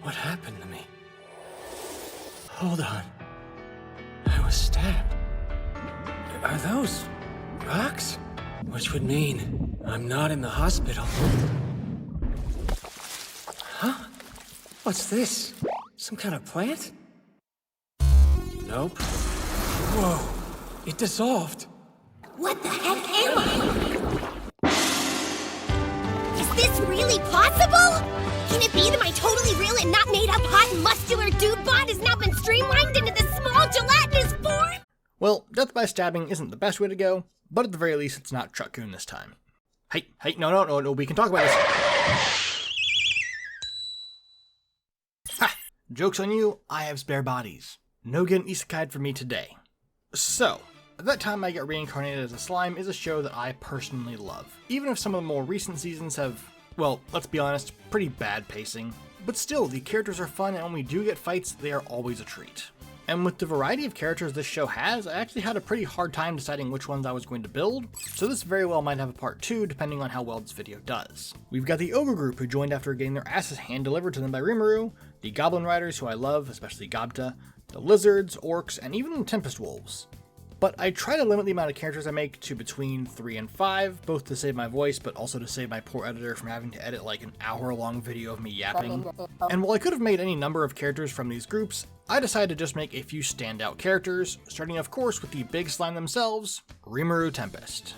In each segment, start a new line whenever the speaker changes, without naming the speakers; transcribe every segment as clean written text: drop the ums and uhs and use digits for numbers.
What happened to me? Hold on. I was stabbed. Are those rocks? Which would mean I'm not in the hospital. Huh? What's this? Some kind of plant? Nope. Whoa, it dissolved.
What the heck am I? Is this really possible? Can it be that my totally real and not made up hot muscular dude bod has now been streamlined into this small gelatinous form?
Well, death by stabbing isn't the best way to go, but at the very least it's not Truck-kun this time. Hey, no, we can talk about this. Ha! Joke's on you, I have spare bodies. No getting isekai'd for me today. So, That Time I Get Reincarnated as a Slime is a show that I personally love, even if some of the more recent seasons have, well, let's be honest, pretty bad pacing. But still, the characters are fun, and when we do get fights, they are always a treat. And with the variety of characters this show has, I actually had a pretty hard time deciding which ones I was going to build, so this very well might have a part 2 depending on how well this video does. We've got the Ogre group who joined after getting their asses hand-delivered to them by Rimuru, the Goblin Riders who I love, especially Gobta, the Lizards, Orcs, and even the Tempest Wolves. But I try to limit the amount of characters I make to between 3 and 5, both to save my voice, but also to save my poor editor from having to edit like an hour-long video of me yapping. And while I could have made any number of characters from these groups, I decided to just make a few standout characters, starting of course with the big slime themselves, Rimuru Tempest.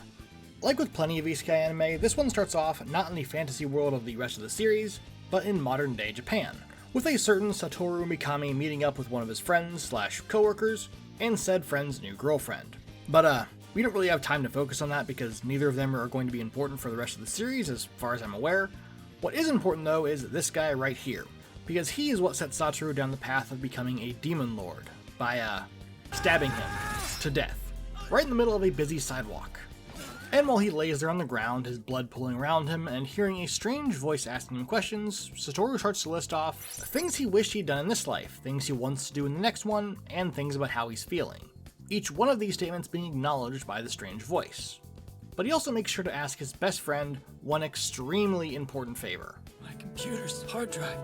Like with plenty of isekai anime, this one starts off not in the fantasy world of the rest of the series, but in modern-day Japan, with a certain Satoru Mikami meeting up with one of his friends/coworkers, and said friend's new girlfriend. But we don't really have time to focus on that because neither of them are going to be important for the rest of the series as far as I'm aware. What is important though is this guy right here, because he is what set Satoru down the path of becoming a demon lord by stabbing him to death, right in the middle of a busy sidewalk. And while he lays there on the ground, his blood pooling around him, and hearing a strange voice asking him questions, Satoru starts to list off things he wished he'd done in this life, things he wants to do in the next one, and things about how he's feeling. Each one of these statements being acknowledged by the strange voice. But he also makes sure to ask his best friend one extremely important favor.
My computer's hard drive.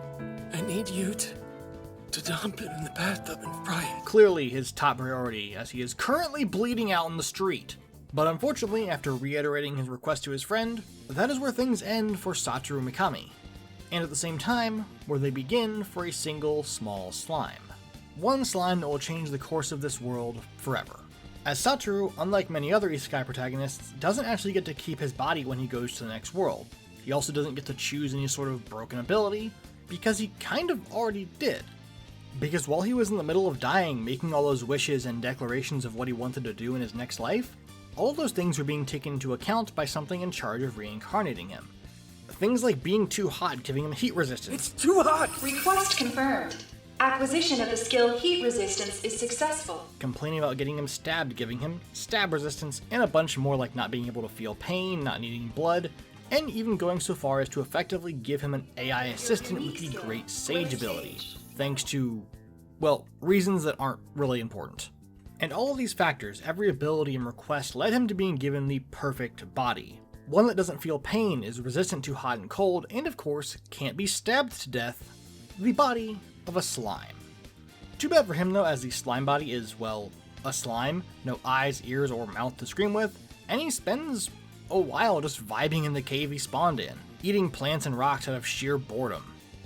I need you to dump it in the bathtub and fry it.
Clearly his top priority, as he is currently bleeding out in the street. But unfortunately, after reiterating his request to his friend, that is where things end for Satoru Mikami, and at the same time, where they begin for a single small slime. One slime that will change the course of this world forever. As Satoru, unlike many other isekai protagonists, doesn't actually get to keep his body when he goes to the next world. He also doesn't get to choose any sort of broken ability, because he kind of already did. Because while he was in the middle of dying, making all those wishes and declarations of what he wanted to do in his next life, all of those things were being taken into account by something in charge of reincarnating him. Things like being too hot, giving him heat resistance.
It's too hot!
Request confirmed. Acquisition of the skill Heat Resistance is successful.
Complaining about getting him stabbed, giving him stab resistance, and a bunch more like not being able to feel pain, not needing blood, and even going so far as to effectively give him an AI assistant with the Great Sage ability, thanks to, well, reasons that aren't really important. And all of these factors, every ability and request led him to being given the perfect body. One that doesn't feel pain, is resistant to hot and cold, and of course, can't be stabbed to death, the body of a slime. Too bad for him though, as the slime body is, well, a slime, no eyes, ears, or mouth to scream with, and he spends a while just vibing in the cave he spawned in, eating plants and rocks out of sheer boredom.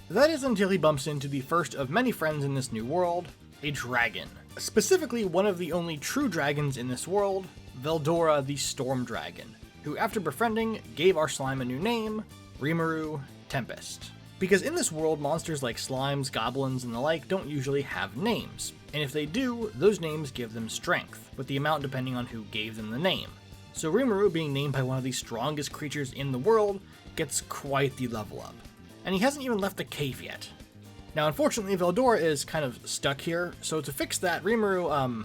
That is until he bumps into the first of many friends in this new world, a dragon. Specifically, one of the only true dragons in this world, Veldora the Storm Dragon, who after befriending, gave our slime a new name, Rimuru Tempest. Because in this world, monsters like slimes, goblins, and the like don't usually have names, and if they do, those names give them strength, with the amount depending on who gave them the name. So Rimuru, being named by one of the strongest creatures in the world, gets quite the level up. And he hasn't even left the cave yet. Now, unfortunately, Veldora is kind of stuck here, so to fix that, Rimuru,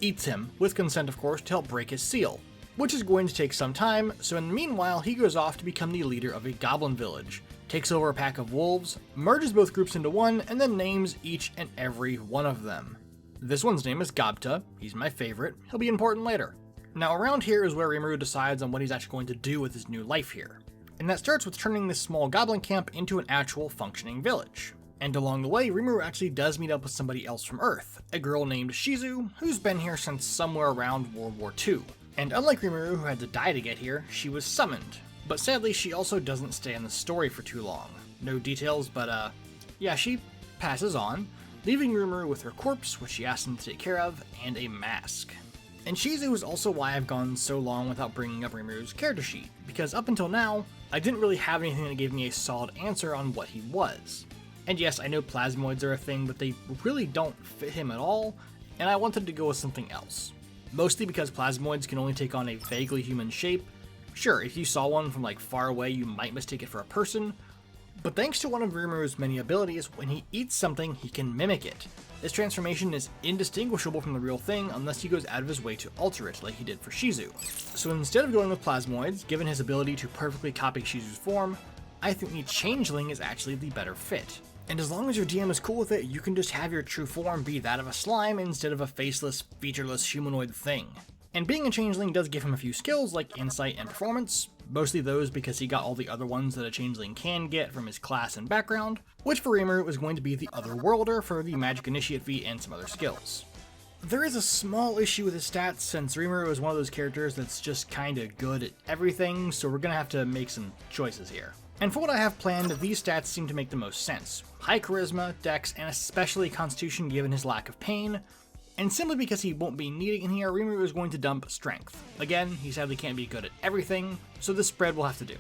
eats him, with consent of course, to help break his seal, which is going to take some time, so in the meanwhile, he goes off to become the leader of a goblin village, takes over a pack of wolves, merges both groups into one, and then names each and every one of them. This one's name is Gobta, he's my favorite, he'll be important later. Now, around here is where Rimuru decides on what he's actually going to do with his new life here, and that starts with turning this small goblin camp into an actual functioning village. And along the way, Rimuru actually does meet up with somebody else from Earth, a girl named Shizu, who's been here since somewhere around World War II. And unlike Rimuru, who had to die to get here, she was summoned. But sadly, she also doesn't stay in the story for too long. No details, but yeah, she passes on, leaving Rimuru with her corpse, which she asked him to take care of, and a mask. And Shizu is also why I've gone so long without bringing up Rimuru's character sheet, because up until now, I didn't really have anything that gave me a solid answer on what he was. And yes, I know plasmoids are a thing, but they really don't fit him at all, and I wanted to go with something else. Mostly because plasmoids can only take on a vaguely human shape. Sure, if you saw one from like far away, you might mistake it for a person, but thanks to one of Rimuru's many abilities, when he eats something, he can mimic it. This transformation is indistinguishable from the real thing unless he goes out of his way to alter it, like he did for Shizu. So instead of going with plasmoids, given his ability to perfectly copy Shizu's form, I think the changeling is actually the better fit. And as long as your DM is cool with it, you can just have your true form be that of a slime instead of a faceless, featureless humanoid thing. And being a changeling does give him a few skills like insight and performance, mostly those because he got all the other ones that a changeling can get from his class and background, which for Rimuru is going to be the Otherworlder for the Magic Initiate feat and some other skills. There is a small issue with his stats since Rimuru is one of those characters that's just kinda good at everything, so we're gonna have to make some choices here. And for what I have planned, these stats seem to make the most sense. High charisma, dex, and especially constitution given his lack of pain. And simply because he won't be needing in here, Rimuru is going to dump strength. Again, he sadly can't be good at everything, so this spread will have to do.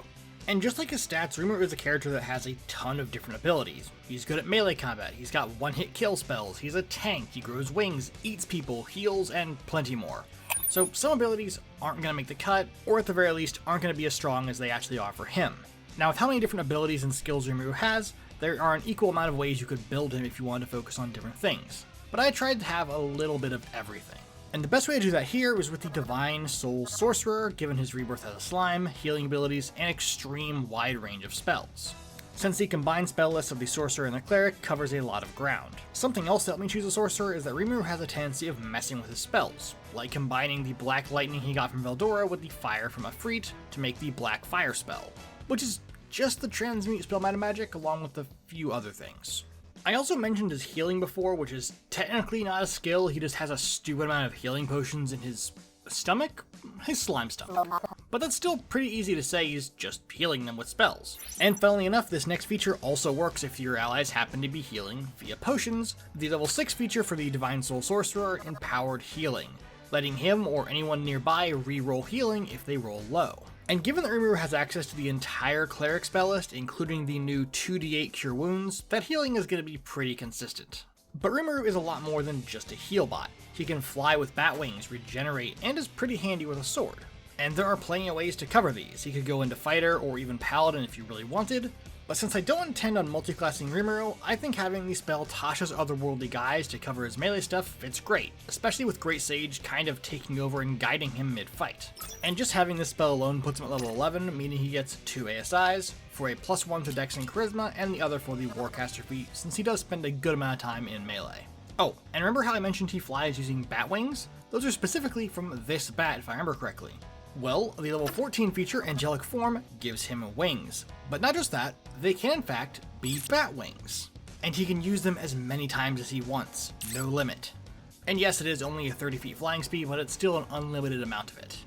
And just like his stats, Rimuru is a character that has a ton of different abilities. He's good at melee combat, he's got one-hit kill spells, he's a tank, he grows wings, eats people, heals, and plenty more. So some abilities aren't going to make the cut, or at the very least aren't going to be as strong as they actually are for him. Now with how many different abilities and skills Rimuru has, there are an equal amount of ways you could build him if you wanted to focus on different things. But I tried to have a little bit of everything. And the best way to do that here was with the Divine Soul Sorcerer, given his rebirth as a slime, healing abilities, and extreme wide range of spells. Since the combined spell list of the Sorcerer and the Cleric covers a lot of ground. Something else that helped me choose a Sorcerer is that Rimuru has a tendency of messing with his spells, like combining the Black Lightning he got from Veldora with the Fire from Ifrit to make the Black Fire spell, which is just the transmute spell meta magic along with a few other things. I also mentioned his healing before, which is technically not a skill, he just has a stupid amount of healing potions in his stomach? His slime stomach. But that's still pretty easy to say, he's just healing them with spells. And funnily enough, this next feature also works if your allies happen to be healing via potions, the level 6 feature for the Divine Soul Sorcerer, Empowered Healing, letting him or anyone nearby re-roll healing if they roll low. And given that Rimuru has access to the entire Cleric spell list, including the new 2d8 Cure Wounds, that healing is going to be pretty consistent. But Rimuru is a lot more than just a heal bot. He can fly with bat wings, regenerate, and is pretty handy with a sword. And there are plenty of ways to cover these. He could go into Fighter or even Paladin if you really wanted, but since I don't intend on multiclassing Rimuru, I think having the spell Tasha's Otherworldly Guise to cover his melee stuff fits great, especially with Great Sage kind of taking over and guiding him mid-fight. And just having this spell alone puts him at level 11, meaning he gets 2 ASIs, for a +1 to Dex and Charisma, and the other for the Warcaster feat, since he does spend a good amount of time in melee. Oh, and remember how I mentioned he flies using bat wings? Those are specifically from this bat, if I remember correctly. Well, the level 14 feature, Angelic Form, gives him wings. But not just that, they can in fact be bat wings. And he can use them as many times as he wants, no limit. And yes, it is only a 30 feet flying speed, but it's still an unlimited amount of it.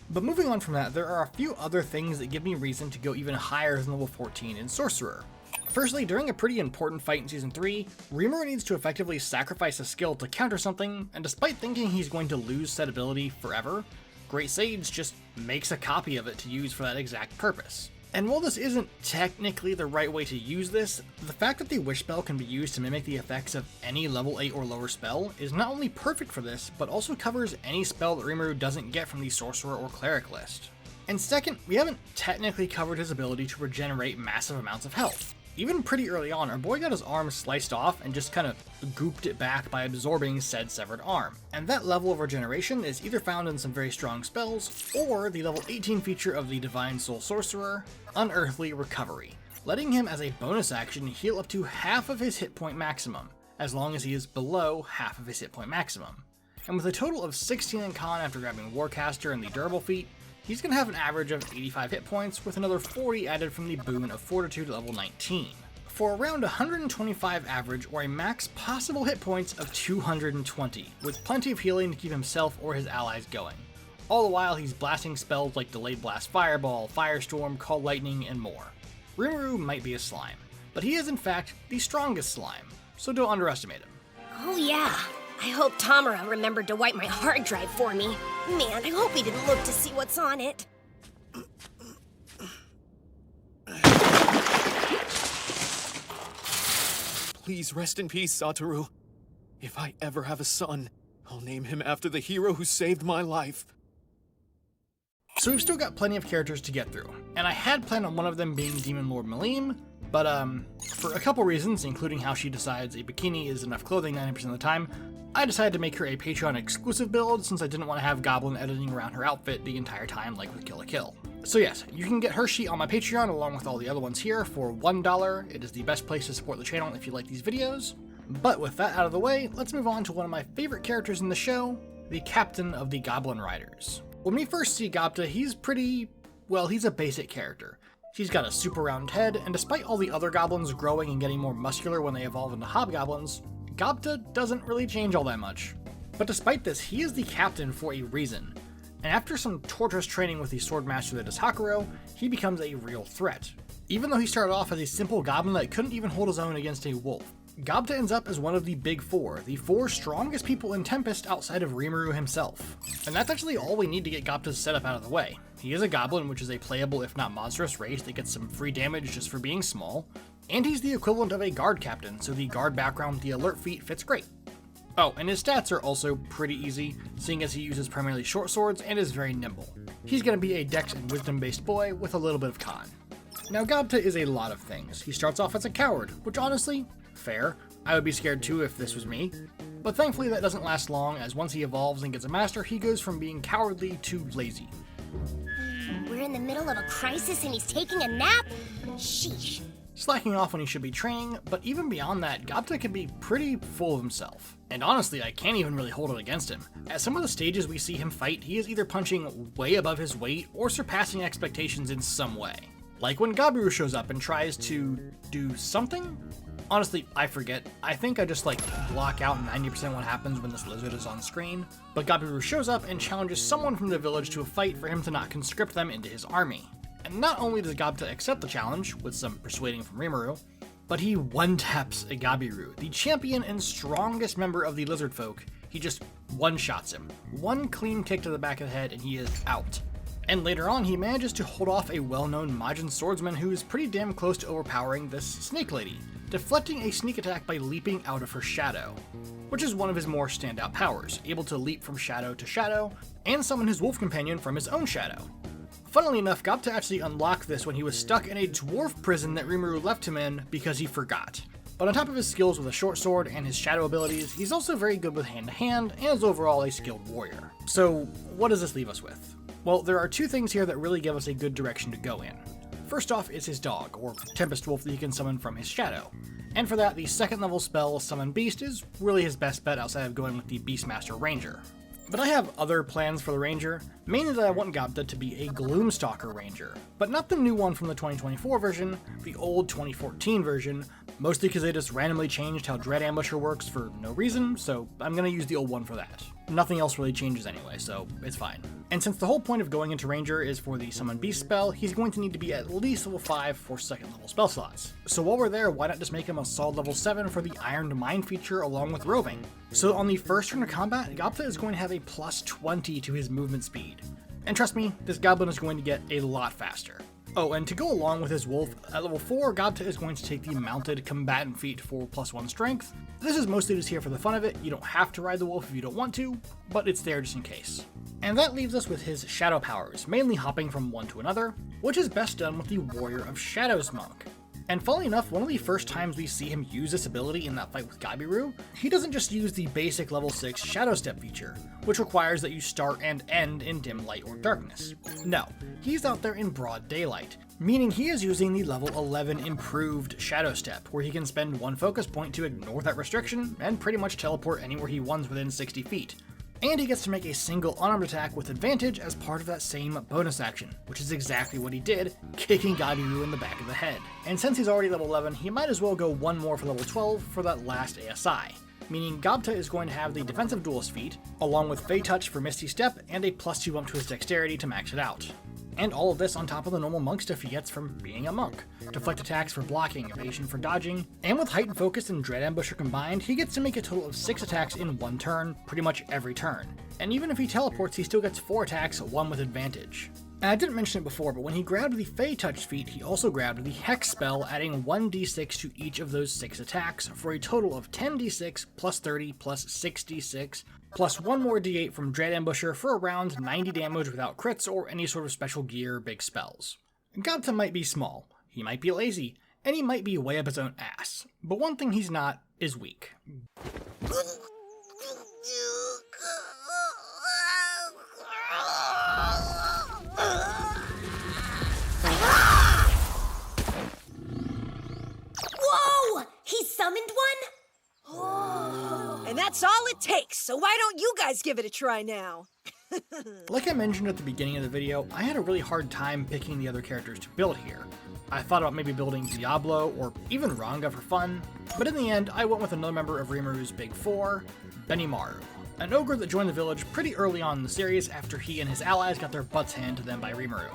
But moving on from that, there are a few other things that give me reason to go even higher than level 14 in Sorcerer. Firstly, during a pretty important fight in Season 3, Rimuru needs to effectively sacrifice a skill to counter something, and despite thinking he's going to lose said ability forever, Great Sage just makes a copy of it to use for that exact purpose. And while this isn't technically the right way to use this, the fact that the Wish spell can be used to mimic the effects of any level 8 or lower spell is not only perfect for this, but also covers any spell that Rimuru doesn't get from the Sorcerer or Cleric list. And second, we haven't technically covered his ability to regenerate massive amounts of health. Even pretty early on, our boy got his arm sliced off and just kind of gooped it back by absorbing said severed arm. And that level of regeneration is either found in some very strong spells, or the level 18 feature of the Divine Soul Sorcerer, Unearthly Recovery, letting him as a bonus action heal up to half of his hit point maximum, as long as he is below half of his hit point maximum. And with a total of 16 in con after grabbing Warcaster and the Durable feat, he's going to have an average of 85 hit points with another 40 added from the boon of Fortitude level 19. for around 125 average or a max possible hit points of 220, with plenty of healing to keep himself or his allies going. All the while he's blasting spells like Delayed Blast Fireball, Firestorm, Call Lightning, and more. Rimuru might be a slime, but he is in fact the strongest slime, so don't underestimate him.
Oh yeah, I hope Tamara remembered to wipe my hard drive for me. Man, I hope he didn't look to see what's on it.
Please rest in peace, Satoru. If I ever have a son, I'll name him after the hero who saved my life.
So we've still got plenty of characters to get through, and I had planned on one of them being Demon Lord Malim, but for a couple reasons, including how she decides a bikini is enough clothing 90% of the time, I decided to make her a Patreon exclusive build since I didn't want to have Goblin editing around her outfit the entire time like with Kill la Kill. So yes, you can get her sheet on my Patreon along with all the other ones here for $1. It is the best place to support the channel if you like these videos. But with that out of the way, let's move on to one of my favorite characters in the show, the captain of the Goblin Riders. When we first see Gobta, he's a basic character. He's got a super round head, and despite all the other goblins growing and getting more muscular when they evolve into hobgoblins, Gobta doesn't really change all that much. But despite this, he is the captain for a reason. And after some torturous training with the swordmaster that is Hakuro, he becomes a real threat. Even though he started off as a simple goblin that couldn't even hold his own against a wolf, Gobta ends up as one of the big four, the four strongest people in Tempest outside of Rimuru himself. And that's actually all we need to get Gobta's setup out of the way. He is a goblin, which is a playable if not monstrous race that gets some free damage just for being small, and he's the equivalent of a guard captain, so the guard background with the alert feat fits great. Oh, and his stats are also pretty easy, seeing as he uses primarily short swords and is very nimble. He's going to be a dex and wisdom based boy with a little bit of con. Now Gobta is a lot of things. He starts off as a coward, which honestly, fair. I would be scared too if this was me. But thankfully that doesn't last long, as once he evolves and gets a master, he goes from being cowardly to lazy.
We're in the middle of a crisis and he's taking a nap? Sheesh.
Slacking off when he should be training, but even beyond that, Gobta can be pretty full of himself. And honestly, I can't even really hold it against him. At some of the stages we see him fight, he is either punching way above his weight or surpassing expectations in some way. Like when Gabiru shows up and tries to do something? Honestly, I forget. I think I just block out 90% what happens when this lizard is on screen. But Gabiru shows up and challenges someone from the village to a fight for him to not conscript them into his army. And not only does Gobta accept the challenge, with some persuading from Rimuru, but he one-taps a Gabiru, the champion and strongest member of the lizard folk. He just one-shots him. One clean kick to the back of the head and he is out. And later on, he manages to hold off a well-known Majin swordsman who is pretty damn close to overpowering this snake lady, deflecting a sneak attack by leaping out of her shadow, which is one of his more standout powers, able to leap from shadow to shadow, and summon his wolf companion from his own shadow. Funnily enough, Gobta actually unlocked this when he was stuck in a dwarf prison that Rimuru left him in because he forgot. But on top of his skills with a short sword and his shadow abilities, he's also very good with hand-to-hand and is overall a skilled warrior. So what does this leave us with? Well, there are two things here that really give us a good direction to go in. First off is his dog, or Tempest Wolf, that he can summon from his shadow. And for that, the second level spell, Summon Beast, is really his best bet outside of going with the Beastmaster Ranger. But I have other plans for the Ranger, mainly that I want Gobta to be a Gloomstalker Ranger, but not the new one from the 2024 version, the old 2014 version, mostly because they just randomly changed how Dread Ambusher works for no reason, so I'm gonna use the old one for that. Nothing else really changes anyway, so it's fine. And since the whole point of going into Ranger is for the Summon Beast spell, he's going to need to be at least level 5 for second level spell slots. So while we're there, why not just make him a solid level 7 for the Ironed Mind feature along with Roving? So on the first turn of combat, Gobta is going to have a plus 20 to his movement speed. And trust me, this goblin is going to get a lot faster. Oh, and to go along with his wolf, at level 4, Gobta is going to take the Mounted Combatant feat for +1 strength. This is mostly just here for the fun of it. You don't have to ride the wolf if you don't want to, but it's there just in case. And that leaves us with his shadow powers, mainly hopping from one to another, which is best done with the Warrior of Shadows monk. And funnily enough, one of the first times we see him use this ability in that fight with Gabiru, he doesn't just use the basic level 6 Shadow Step feature, which requires that you start and end in dim light or darkness. No, he's out there in broad daylight, meaning he is using the level 11 improved Shadow Step, where he can spend one focus point to ignore that restriction and pretty much teleport anywhere he wants within 60 feet. And he gets to make a single unarmed attack with advantage as part of that same bonus action, which is exactly what he did, kicking Gabiru in the back of the head. And since he's already level 11, he might as well go one more for level 12 for that last ASI. Meaning Gobta is going to have the defensive duelist feat, along with Fey Touch for Misty Step and a +2 bump to his dexterity to max it out. And all of this on top of the normal monk stuff he gets from being a monk. Deflect attacks for blocking, evasion for dodging, and with heightened focus and dread ambusher combined, he gets to make a total of 6 attacks in one turn, pretty much every turn. And even if he teleports, he still gets 4 attacks, one with advantage. And I didn't mention it before, but when he grabbed the Fey Touch feat, he also grabbed the Hex spell, adding 1d6 to each of those 6 attacks, for a total of 10d6 plus 30 plus 6d6, plus 1 more d8 from Dread Ambusher for around 90 damage without crits or any sort of special gear or big spells. Gobta might be small, he might be lazy, and he might be way up his own ass, but one thing he's not is weak.
Whoa! He summoned one?
And that's all it takes, so why don't you guys give it a try now?
Like I mentioned at the beginning of the video, I had a really hard time picking the other characters to build here. I thought about maybe building Diablo or even Ranga for fun, but in the end I went with another member of Rimuru's Big Four, Benimaru, an ogre that joined the village pretty early on in the series after he and his allies got their butts handed to them by Rimuru.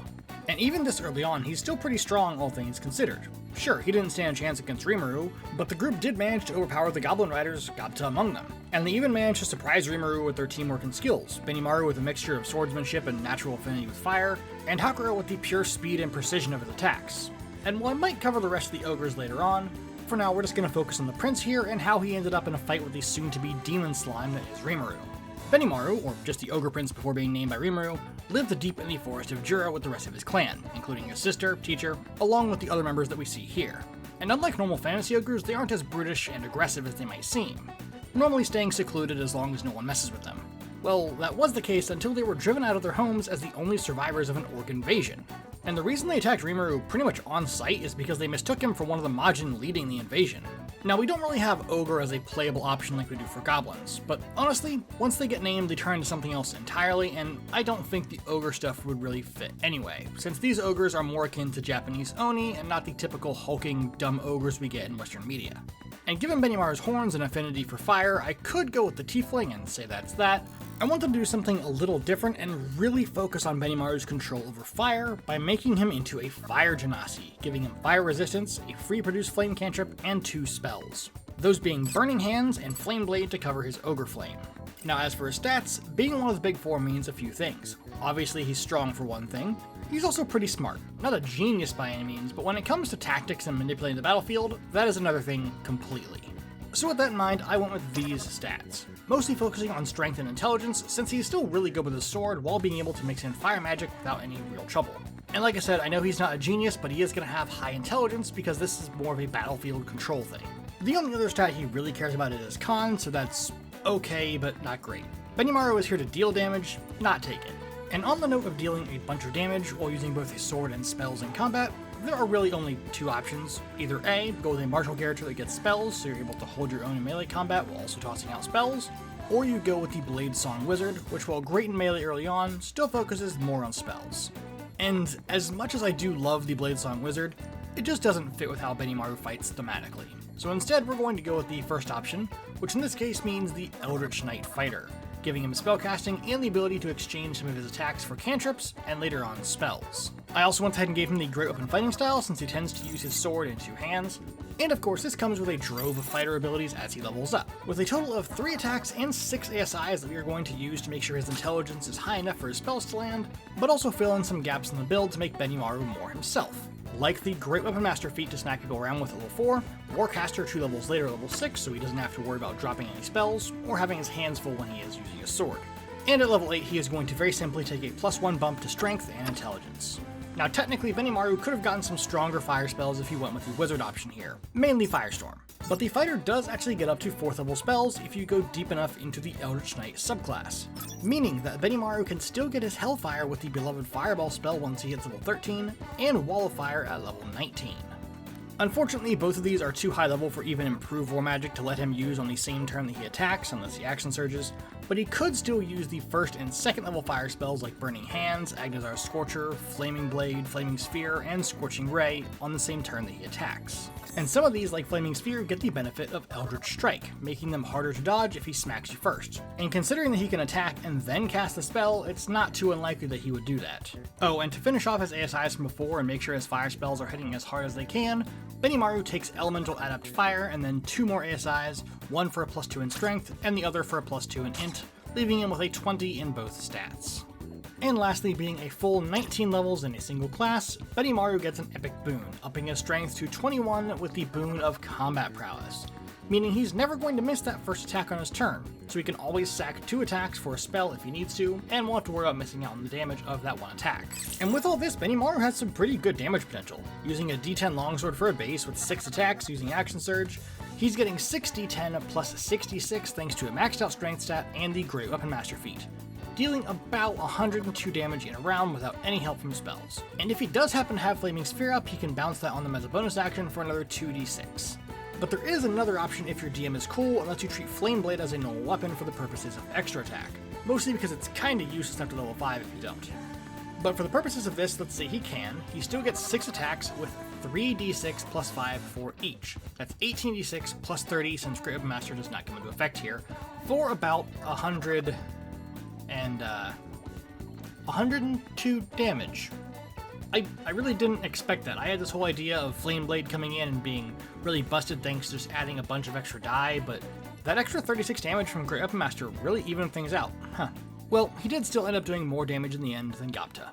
And even this early on, he's still pretty strong, all things considered. Sure, he didn't stand a chance against Rimuru, but the group did manage to overpower the Goblin Riders, Gobta among them. And they even managed to surprise Rimuru with their teamwork and skills, Benimaru with a mixture of swordsmanship and natural affinity with fire, and Hakuro with the pure speed and precision of his attacks. And while I might cover the rest of the ogres later on, for now we're just going to focus on the prince here and how he ended up in a fight with the soon-to-be demon slime that is Rimuru. Benimaru, or just the ogre prince before being named by Rimuru, lived deep in the forest of Jura with the rest of his clan, including his sister, teacher, along with the other members that we see here. And unlike normal fantasy ogres, they aren't as brutish and aggressive as they might seem, normally staying secluded as long as no one messes with them. Well, that was the case until they were driven out of their homes as the only survivors of an orc invasion. And the reason they attacked Rimuru pretty much on sight is because they mistook him for one of the Majin leading the invasion. Now, we don't really have Ogre as a playable option like we do for Goblins, but honestly, once they get named, they turn into something else entirely, and I don't think the Ogre stuff would really fit anyway, since these Ogres are more akin to Japanese Oni and not the typical hulking, dumb Ogres we get in Western media. And given Benimaru's horns and affinity for fire, I could go with the Tiefling and say that's that. I want them to do something a little different and really focus on Benimaru's control over fire by making him into a Fire Genasi, giving him fire resistance, a free produce flame cantrip, and 2 spells. Those being Burning Hands and Flame Blade to cover his Ogre Flame. Now as for his stats, being one of the Big Four means a few things. Obviously he's strong for one thing. He's also pretty smart. Not a genius by any means, but when it comes to tactics and manipulating the battlefield, that is another thing completely. So with that in mind, I went with these stats, mostly focusing on strength and intelligence, since he's still really good with his sword while being able to mix in fire magic without any real trouble. And like I said, I know he's not a genius, but he is going to have high intelligence because this is more of a battlefield control thing. The only other stat he really cares about is his con, so that's okay, but not great. Benimaru is here to deal damage, not take it. And on the note of dealing a bunch of damage while using both his sword and spells in combat, there are really only 2 options. Either A, go with a martial character that gets spells, so you're able to hold your own in melee combat while also tossing out spells, or you go with the Blade Song Wizard, which while great in melee early on, still focuses more on spells. And as much as I do love the Blade Song Wizard, it just doesn't fit with how Benimaru fights thematically. So instead we're going to go with the first option, which in this case means the Eldritch Knight Fighter, giving him spellcasting and the ability to exchange some of his attacks for cantrips and later on spells. I also went ahead and gave him the Great Weapon Fighting style since he tends to use his sword in 2 hands, and of course this comes with a drove of fighter abilities as he levels up, with a total of 3 attacks and 6 ASIs that we are going to use to make sure his intelligence is high enough for his spells to land, but also fill in some gaps in the build to make Benimaru more himself. Like the Great Weapon Master feat to snack people around with at level 4, Warcaster 2 levels later at level 6 so he doesn't have to worry about dropping any spells, or having his hands full when he is using a sword. And at level 8 he is going to very simply take a +1 bump to strength and intelligence. Now technically Benimaru could have gotten some stronger fire spells if he went with the wizard option here, mainly Firestorm. But the fighter does actually get up to 4th level spells if you go deep enough into the Eldritch Knight subclass, meaning that Benimaru can still get his Hellfire with the beloved Fireball spell once he hits level 13, and Wall of Fire at level 19. Unfortunately, both of these are too high level for even improved War Magic to let him use on the same turn that he attacks unless he action surges, but he could still use the first and second level fire spells like Burning Hands, Agnazar's Scorcher, Flaming Blade, Flaming Sphere, and Scorching Ray on the same turn that he attacks. And some of these, like Flaming Sphere, get the benefit of Eldritch Strike, making them harder to dodge if he smacks you first. And considering that he can attack and then cast the spell, it's not too unlikely that he would do that. Oh, and to finish off his ASIs from before and make sure his fire spells are hitting as hard as they can, Benimaru takes Elemental Adapt Fire and then 2 more ASIs, one for a +2 in Strength and the other for a +2 in Int, leaving him with a 20 in both stats. And lastly, being a full 19 levels in a single class, Benimaru gets an epic boon, upping his strength to 21 with the boon of Combat Prowess, meaning he's never going to miss that first attack on his turn, so he can always sack 2 attacks for a spell if he needs to, and won't have to worry about missing out on the damage of that one attack. And with all this, Benimaru has some pretty good damage potential. Using a D10 longsword for a base with 6 attacks using Action Surge, he's getting 6d10 plus 66 thanks to a maxed out strength stat and the Great Weapon Master feat, dealing about 102 damage in a round without any help from spells. And if he does happen to have Flaming Sphere up, he can bounce that on them as a bonus action for another 2d6. But there is another option if your DM is cool and lets you treat Flame Blade as a normal weapon for the purposes of extra attack, mostly because it's kinda useless after level 5 if you don't. But for the purposes of this, let's say he can, he still gets 6 attacks with 3d6 plus 5 for each. That's 18d6 plus 30 since Great Weapon Master does not come into effect here, for about 102 damage. I really didn't expect that. I had this whole idea of Flame Blade coming in and being really busted thanks to just adding a bunch of extra die, but that extra 36 damage from Great Weapon Master really evened things out. Huh. Well, he did still end up doing more damage in the end than Gobta.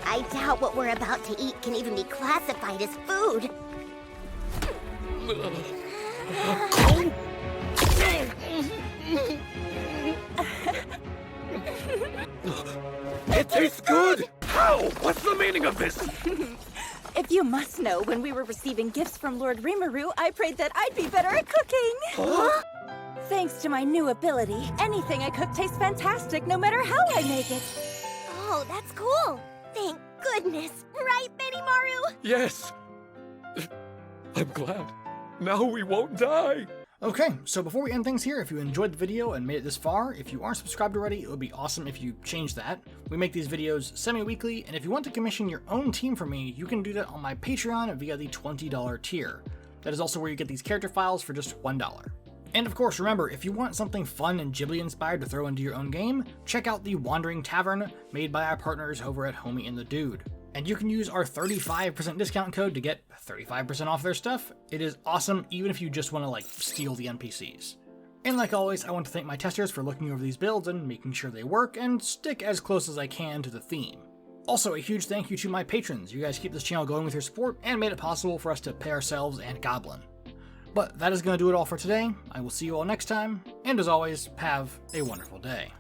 I doubt what we're about to eat can even be classified as food.
It tastes good! How? What's the meaning of this?
If you must know, when we were receiving gifts from Lord Rimuru, I prayed that I'd be better at cooking.
Huh?
Thanks to my new ability, anything I cook tastes fantastic no matter how I make it.
Oh, that's cool. Thank goodness. Right, Benimaru?
Yes. I'm glad. Now we won't die.
Okay, so before we end things here, if you enjoyed the video and made it this far, if you aren't subscribed already, it would be awesome if you changed that. We make these videos semi-weekly, and if you want to commission your own team for me, you can do that on my Patreon via the $20 tier. That is also where you get these character files for just $1. And of course, remember, if you want something fun and Ghibli-inspired to throw into your own game, check out the Wandering Tavern, made by our partners over at Homie and the Dude. And you can use our 35% discount code to get 35% off their stuff. It is awesome, even if you just want to, steal the NPCs. And like always, I want to thank my testers for looking over these builds and making sure they work and stick as close as I can to the theme. Also, a huge thank you to my patrons. You guys keep this channel going with your support and made it possible for us to pay ourselves and Goblin. But that is going to do it all for today. I will see you all next time, and as always, have a wonderful day.